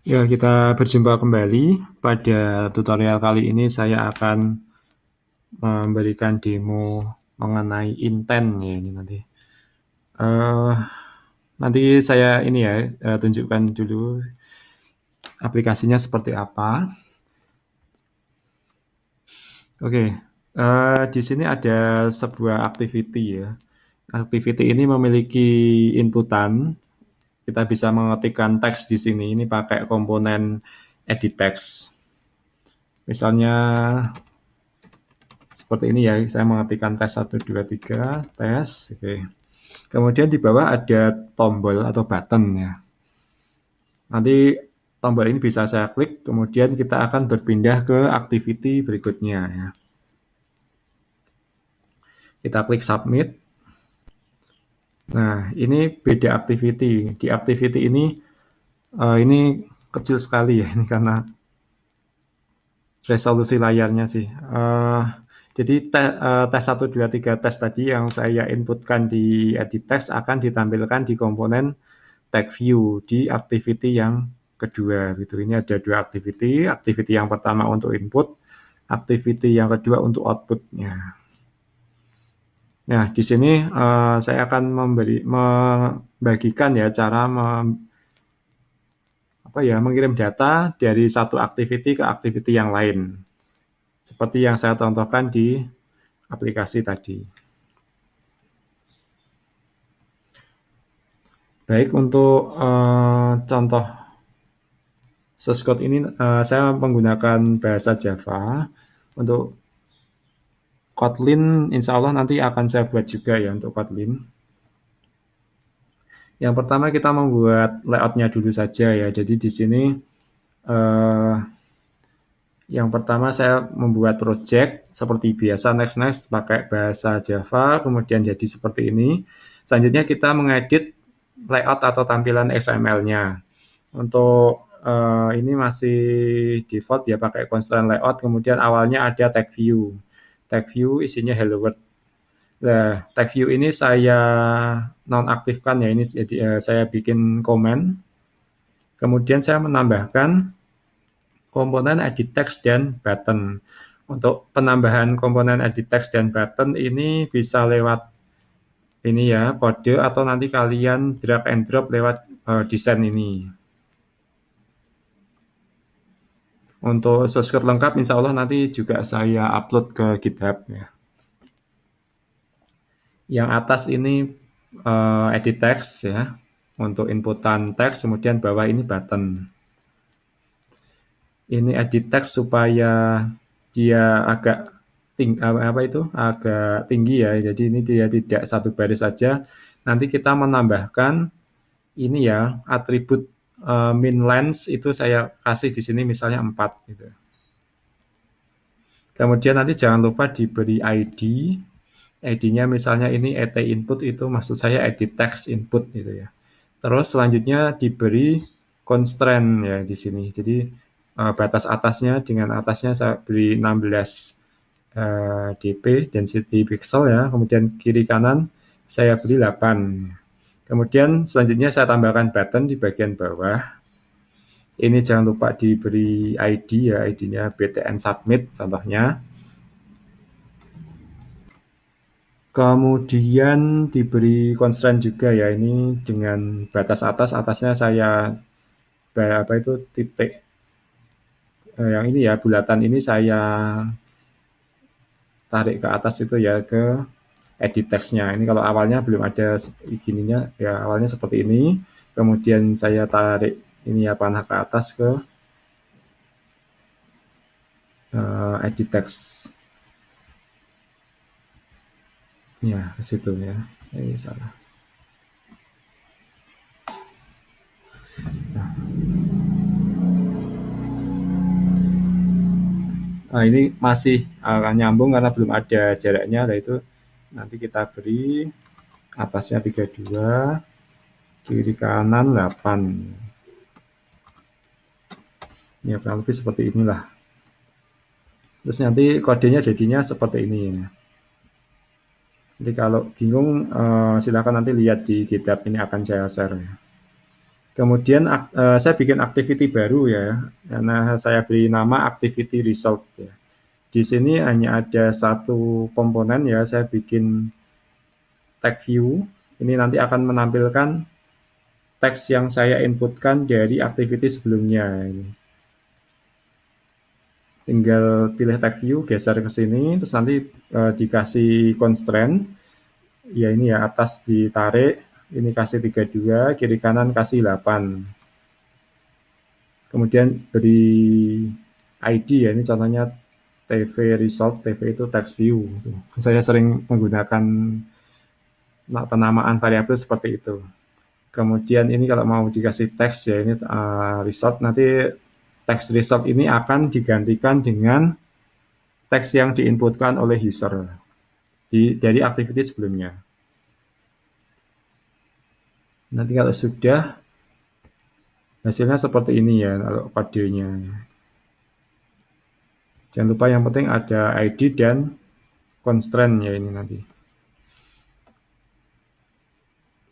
Ya, kita berjumpa kembali. Pada tutorial kali ini saya akan memberikan demo mengenai intent ya ini nanti. Eh, Nanti saya ini ya tunjukkan dulu aplikasinya seperti apa. Oke, di sini ada sebuah activity ya. Activity ini memiliki inputan. Kita bisa mengetikkan teks di sini. Ini pakai komponen edit text. Misalnya seperti ini ya, saya mengetikkan tes 1, 2, 3, tes. Oke. Kemudian di bawah ada tombol atau button ya. Nanti tombol ini bisa saya klik, kemudian kita akan berpindah ke activity berikutnya ya. Kita klik submit. Nah, ini beda activity. Di activity ini kecil sekali ya, ini karena resolusi layarnya sih. Jadi tes 1, 2, 3 tes tadi yang saya inputkan di edit text akan ditampilkan di komponen tag view di activity yang kedua gitu. Ini ada dua activity. Activity yang pertama untuk input, activity yang kedua untuk outputnya. Nah, di sini saya akan membagikan ya cara mengirim data dari satu activity ke activity yang lain. Seperti yang saya contohkan di aplikasi tadi. Baik, untuk contoh source code ini saya menggunakan bahasa Java. Untuk Kotlin insya Allah nanti akan saya buat juga ya untuk Kotlin. Yang pertama kita membuat layoutnya dulu saja ya. Jadi di sini eh, yang pertama saya membuat project seperti biasa next pakai bahasa Java, kemudian jadi seperti ini. Selanjutnya kita mengedit layout atau tampilan XML-nya. Untuk ini masih default ya pakai constraint layout, kemudian awalnya ada tag view. Tag view isinya hello world. Nah, tag view ini saya nonaktifkan ya, ini jadi saya bikin komen. Kemudian saya menambahkan komponen edit text dan button. Untuk penambahan komponen edit text dan button ini bisa lewat ini ya, kode atau nanti kalian drag and drop lewat desain ini. Untuk source code lengkap insya Allah nanti juga saya upload ke GitHub ya. Yang atas ini edit text ya, untuk inputan teks, kemudian bawah ini button. Ini edit text supaya dia agak agak tinggi ya. Jadi ini dia tidak satu baris saja. Nanti kita menambahkan ini ya atribut min length itu saya kasih di sini misalnya 4 gitu. Kemudian nanti jangan lupa diberi ID. ID-nya misalnya ini et input itu maksud saya edit text input gitu ya. Terus selanjutnya diberi constraint ya di sini. Jadi batas atasnya dengan atasnya saya beri 16 dp density pixel ya. Kemudian kiri kanan saya beri 8. Kemudian selanjutnya saya tambahkan button di bagian bawah. Ini jangan lupa diberi ID ya, ID-nya btn submit contohnya. Kemudian diberi constraint juga ya, ini dengan batas atasnya saya titik yang ini ya bulatan ini saya tarik ke atas itu ya ke edit text-nya. Ini kalau awalnya belum ada gininya ya, awalnya seperti ini. Kemudian saya tarik ini ya panah ke atas ke edit text. Ya, ke situ ya. Ini salah. Nah, ini masih akan nyambung karena belum ada jaraknya, nah itu nanti kita beri atasnya 32, kiri kanan 8. Ya, kurang lebih seperti inilah. Terus nanti kodenya jadinya seperti ini. Nanti kalau bingung silakan nanti lihat di GitHub, ini akan saya share. Kemudian saya bikin activity baru ya, karena saya beri nama activity result ya. Di sini hanya ada satu komponen ya, saya bikin tag view. Ini nanti akan menampilkan teks yang saya inputkan dari activity sebelumnya. Ini. Tinggal pilih tag view, geser ke sini, terus nanti dikasih constraint. Ya ini ya, atas ditarik, ini kasih 32, kiri kanan kasih 8. Kemudian beri ID ya, ini contohnya TV result, TV itu text view. Saya sering menggunakan penamaan variabel seperti itu. Kemudian ini kalau mau dikasih teks ya, ini result, nanti teks result ini akan digantikan dengan teks yang diinputkan oleh user dari activity sebelumnya. Nanti kalau sudah, hasilnya seperti ini ya, kalau kodenya. Jangan lupa yang penting ada ID dan constraint ya ini nanti.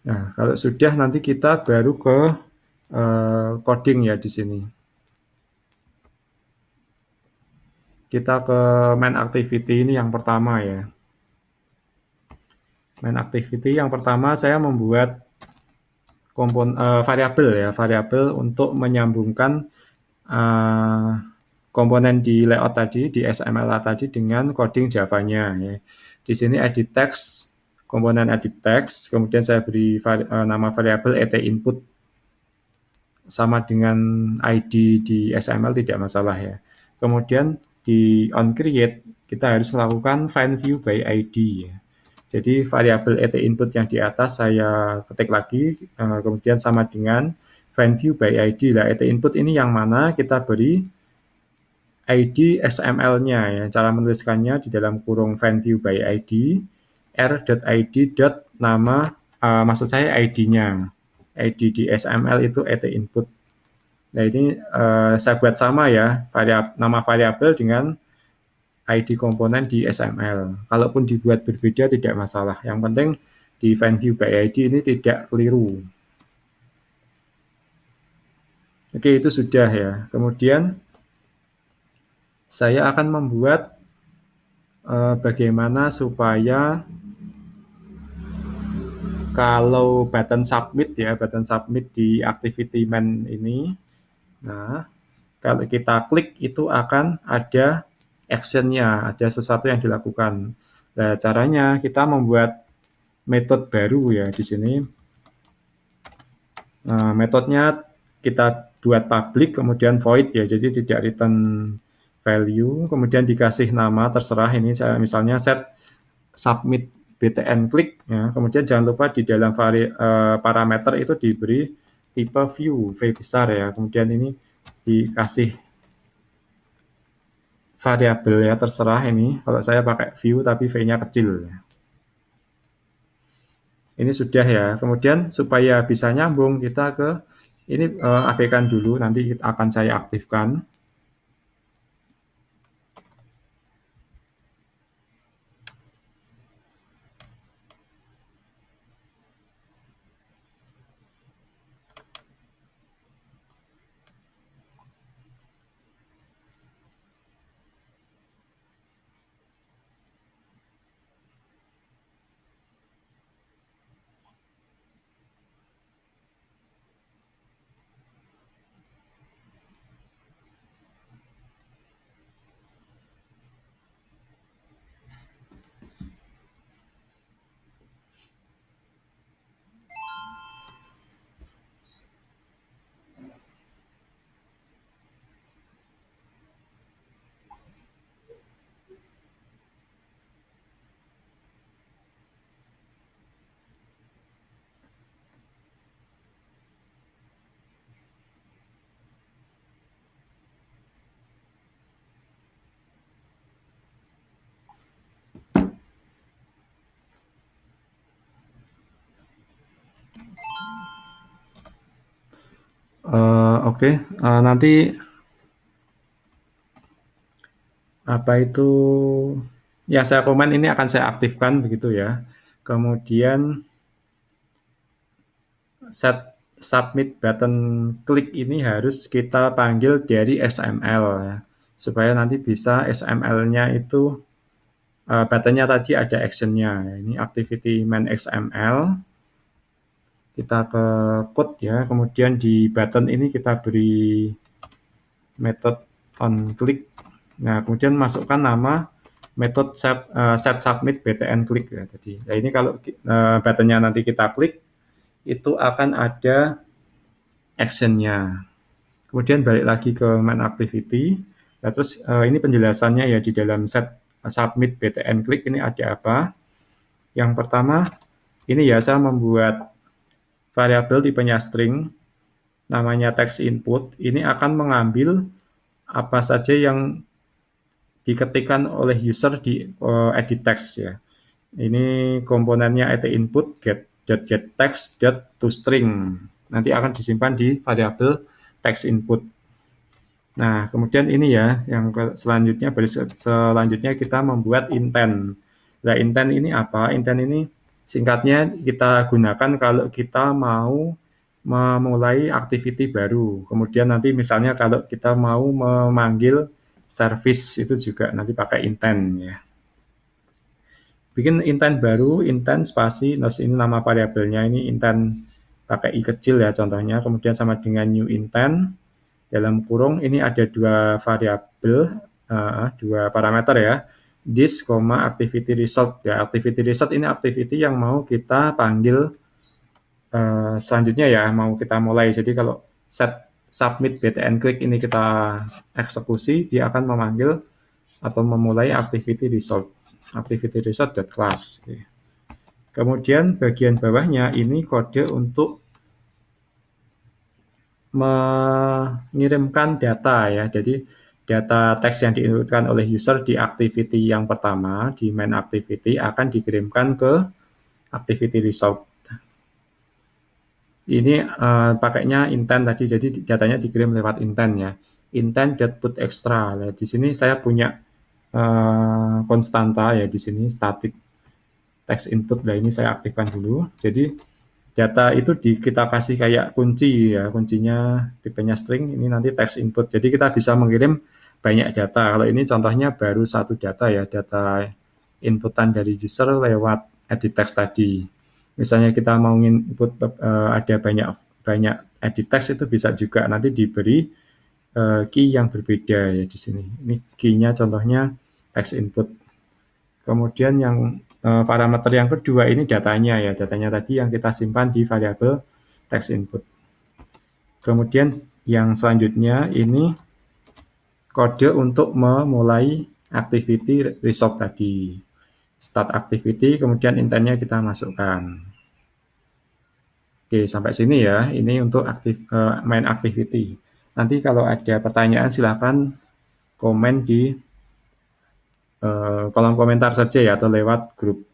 Nah, kalau sudah nanti kita baru ke coding ya di sini. Kita ke main activity ini yang pertama ya. Main activity yang pertama saya membuat variabel untuk menyambungkan uh, komponen di layout tadi, di XML tadi dengan coding Java-nya. Ya. Di sini edit text, komponen edit text, kemudian saya beri nama variabel input sama dengan ID di XML tidak masalah ya. Kemudian di onCreate kita harus melakukan find view by ID ya. Jadi variabel input yang di atas saya ketik lagi, kemudian sama dengan find view by ID lah. Input ini yang mana kita beri ID XML-nya ya. Cara menuliskannya di dalam kurung find view by ID r.id. Nama maksud saya ID-nya. ID di XML itu input. Nah ini saya buat sama ya, nama variabel dengan ID komponen di XML. Kalaupun dibuat berbeda tidak masalah. Yang penting di find view by ID ini tidak keliru. Oke, itu sudah ya. Kemudian saya akan membuat bagaimana supaya kalau button submit ya, button submit di activity main ini, nah kalau kita klik itu akan ada action-nya, ada sesuatu yang dilakukan. Nah, caranya kita membuat metode baru ya di sini. Nah, metodenya kita buat public, kemudian void ya, jadi tidak return value, kemudian dikasih nama terserah ini, saya misalnya set submit btn klik ya. Kemudian jangan lupa di dalam parameter itu diberi tipe view, V besar ya. Kemudian ini dikasih variabel ya, terserah ini. Kalau saya pakai view tapi V-nya kecil. Ini sudah ya. Kemudian supaya bisa nyambung kita ke ini abaikan dulu, nanti akan saya aktifkan. Oke, nanti apa itu ya, saya komen ini akan saya aktifkan begitu ya. Kemudian set submit button klik ini harus kita panggil dari XML ya, supaya nanti bisa XML-nya itu buttonnya tadi ada action-nya. Ini activity main XML. Kita ke code ya, kemudian di button ini kita beri method on click. Nah, kemudian masukkan nama method set submit btn click ya tadi. Nah, ini kalau buttonnya nanti kita klik, itu akan ada action-nya. Kemudian balik lagi ke main activity. Nah, terus ini penjelasannya ya di dalam set submit btn click ini ada apa. Yang pertama, ini ya saya membuat variabel tipenya string, namanya text input. Ini akan mengambil apa saja yang diketikkan oleh user di edit text ya. Ini komponennya at input get text toString. Nanti akan disimpan di variabel text input. Nah, kemudian ini ya, yang selanjutnya baris selanjutnya kita membuat intent. Nah, intent ini apa? Intent ini singkatnya kita gunakan kalau kita mau memulai activity baru. Kemudian nanti misalnya kalau kita mau memanggil service itu juga nanti pakai intent ya. Bikin intent baru, intent spasi, ini nama variabelnya ini intent pakai i kecil ya contohnya, kemudian sama dengan new intent, dalam kurung ini ada dua variabel, dua parameter ya, this, activity result ya. Activity result ini activity yang mau kita panggil selanjutnya ya, mau kita mulai. Jadi kalau set submit btn click ini kita eksekusi, dia akan memanggil atau memulai activity result class. Kemudian bagian bawahnya ini kode untuk mengirimkan data ya. Jadi data teks yang diinputkan oleh user di activity yang pertama, di main activity akan dikirimkan ke activity result. Ini pakainya intent tadi, jadi datanya dikirim lewat intent ya. Intent.put extra. Nah, di sini saya punya konstanta ya, di sini static text input. Nah, ini saya aktifkan dulu. Jadi data itu kita kasih kayak kunci ya, kuncinya tipenya string, ini nanti text input. Jadi kita bisa mengirim banyak data. Kalau ini contohnya baru satu data ya, data inputan dari user lewat edit text tadi. Misalnya kita mau input ada banyak edit text, itu bisa juga nanti diberi key yang berbeda ya di sini. Ini key-nya contohnya text input. Kemudian yang parameter yang kedua ini datanya ya, datanya tadi yang kita simpan di variabel text input. Kemudian yang selanjutnya ini kode untuk memulai activity result tadi. Start activity, kemudian intentnya kita masukkan. Oke, sampai sini ya. Ini untuk main activity. Nanti kalau ada pertanyaan silakan komen di kolom komentar saja ya, atau lewat grup.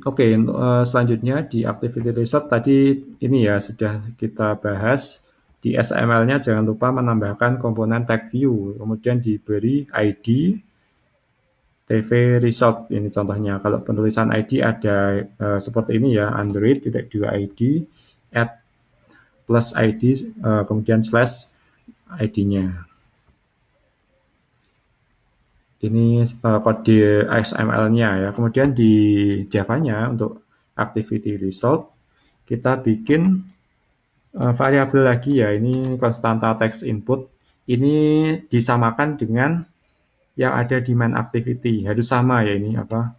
Oke, selanjutnya di activity result tadi ini ya sudah kita bahas. Di XML-nya jangan lupa menambahkan komponen tag view, kemudian diberi ID TV result. Ini contohnya. Kalau penulisan ID ada seperti ini ya, Android .2 ID add plus ID kemudian slash ID-nya. Ini kode XML-nya ya. Kemudian di Java-nya untuk activity result kita bikin variabel lagi ya. Ini konstanta text input. Ini disamakan dengan yang ada di main activity. Harus sama ya ini apa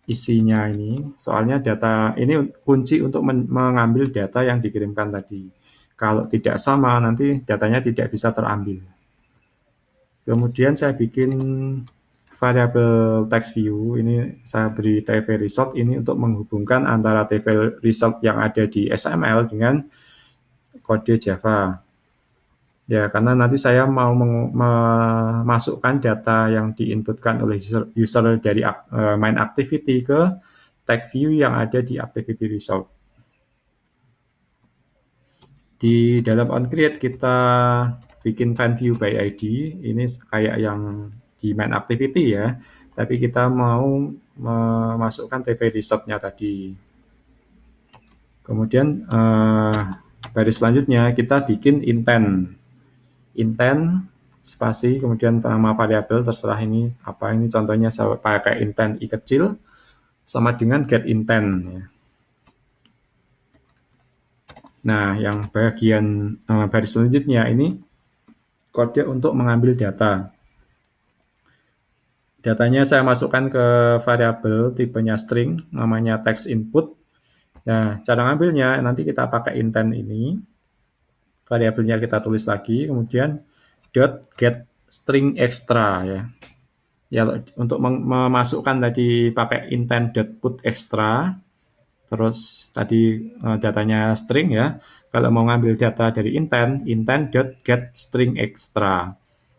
isinya ini. Soalnya data ini kunci untuk mengambil data yang dikirimkan tadi. Kalau tidak sama nanti datanya tidak bisa terambil. Kemudian saya bikin variabel text view, ini saya beri TV result ini untuk menghubungkan antara TV result yang ada di XML dengan kode Java. Ya, karena nanti saya mau memasukkan data yang diinputkan oleh user dari main activity ke tag view yang ada di activity result. Di dalam onCreate kita bikin find view by ID, ini kayak yang di main activity ya, tapi kita mau memasukkan TV result-nya tadi. Kemudian baris selanjutnya kita bikin intent spasi, kemudian nama variabel terserah ini apa, ini contohnya saya pakai intent i kecil sama dengan get intent ya. Nah, yang bagian baris selanjutnya ini kode untuk mengambil data. Datanya saya masukkan ke variabel tipenya string, namanya text input. Nah, cara ngambilnya nanti kita pakai intent ini. Variabelnya kita tulis lagi, kemudian .get string extra ya. Ya, untuk memasukkan tadi pakai intent.put extra, terus tadi datanya string ya. Kalau mau ngambil data dari intent.get string extra.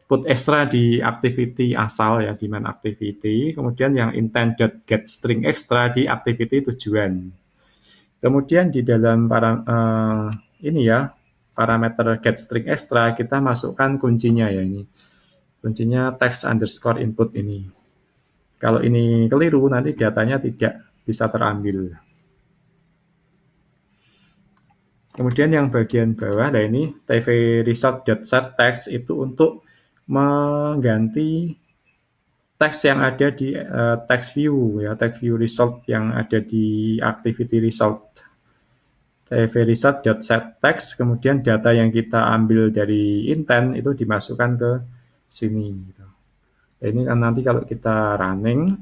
Put extra di activity asal ya, di main activity. Kemudian yang intent.get string extra di activity tujuan. Kemudian di dalam ini ya, parameter get string extra kita masukkan kuncinya ya ini. Kuncinya text underscore input ini. Kalau ini keliru nanti datanya tidak bisa terambil. Kemudian yang bagian bawah, nah ini tv result.setText itu untuk mengganti teks yang ada di text view ya, text view result yang ada di activity result. tv result.setText, kemudian data yang kita ambil dari intent itu dimasukkan ke sini. Nah, ini kan nanti kalau kita running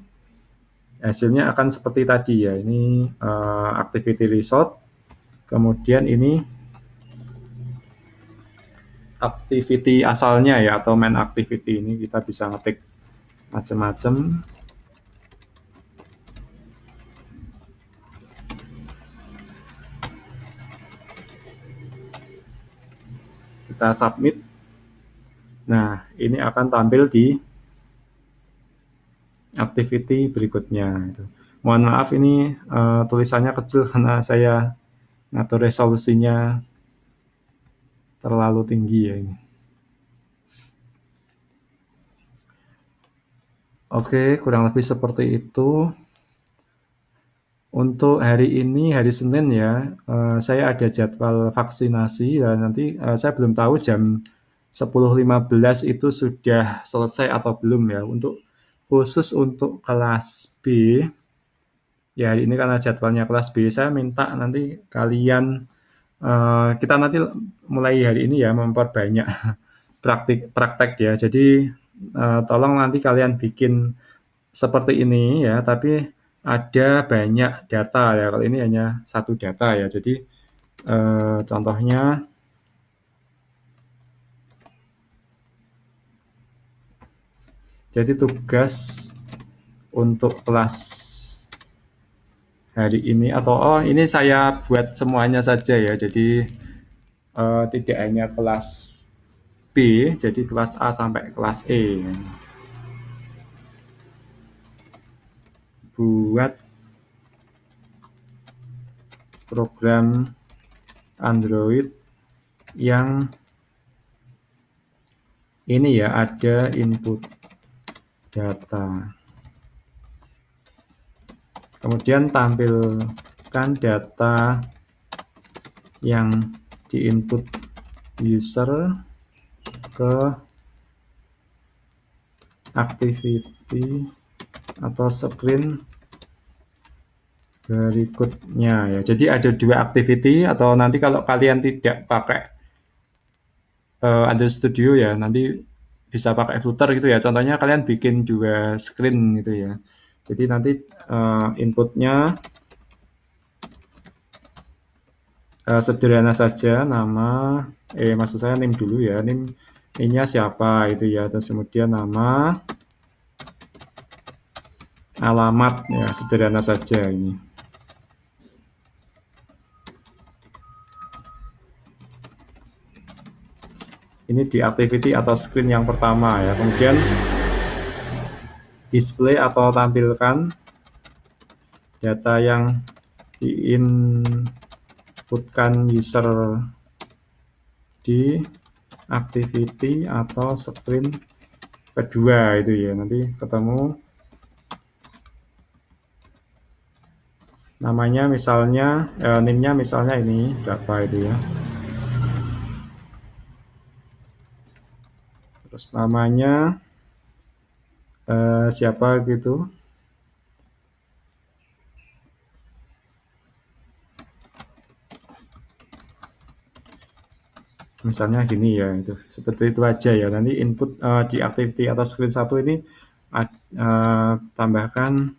hasilnya akan seperti tadi ya. Ini activity result. Kemudian ini activity asalnya ya, atau main activity. Ini kita bisa ngetik macam-macam. Kita submit. Nah, ini akan tampil di activity berikutnya. Mohon maaf ini tulisannya kecil karena saya ngatur resolusinya terlalu tinggi ya ini. Oke, kurang lebih seperti itu. Untuk hari ini, hari Senin ya, saya ada jadwal vaksinasi dan nanti saya belum tahu jam 10.15 itu sudah selesai atau belum ya. Khusus untuk kelas B, ya hari ini karena jadwalnya kelas B, saya minta nanti kalian, kita nanti mulai hari ini ya memperbanyak praktek ya. Jadi tolong nanti kalian bikin seperti ini ya, tapi ada banyak data ya. Kalau ini hanya satu data ya. Jadi contohnya jadi tugas untuk kelas hari ini atau ini saya buat semuanya saja ya. Jadi tidak hanya kelas B, jadi kelas A sampai kelas E. Buat program Android yang ini ya, ada input data. Kemudian tampilkan data yang diinput user ke activity atau screen berikutnya ya. Jadi ada dua activity, atau nanti kalau kalian tidak pakai Android Studio ya, nanti bisa pakai Flutter gitu ya. Contohnya kalian bikin dua screen gitu ya. Jadi nanti inputnya sederhana saja, nama, maksud saya name dulu ya, name-nya siapa itu ya, terus kemudian nama, alamat ya, sederhana saja ini. Ini di activity atau screen yang pertama ya. Kemudian display atau tampilkan data yang diinputkan user di activity atau screen kedua itu ya. Nanti ketemu Namanya misalnya, NIM-nya misalnya ini berapa itu ya. Terus namanya siapa gitu. Misalnya gini ya, itu seperti itu aja ya. Nanti input di activity atau screen satu ini tambahkan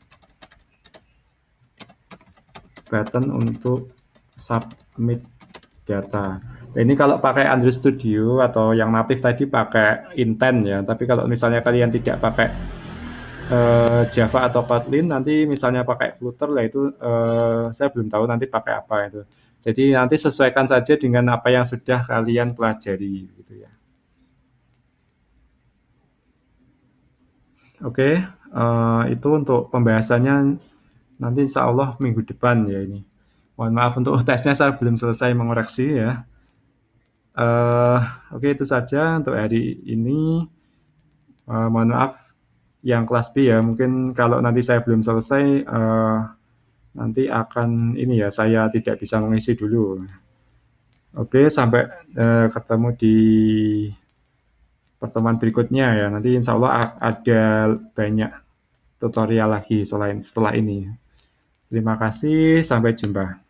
button untuk submit data. Nah, ini kalau pakai Android Studio atau yang natif tadi pakai Intent ya. Tapi kalau misalnya kalian tidak pakai Java atau Kotlin, nanti misalnya pakai Flutter lah itu saya belum tahu nanti pakai apa itu. Jadi nanti sesuaikan saja dengan apa yang sudah kalian pelajari gitu ya. Oke, itu untuk pembahasannya nanti insya Allah minggu depan ya ini. Mohon maaf untuk tesnya saya belum selesai mengoreksi ya. Eh, oke itu saja untuk hari ini. Mohon maaf yang kelas B ya. Mungkin kalau nanti saya belum selesai, nanti akan ini ya saya tidak bisa mengisi dulu. Oke, sampai ketemu di pertemuan berikutnya ya. Nanti insya Allah ada banyak tutorial lagi selain setelah ini. Terima kasih, sampai jumpa.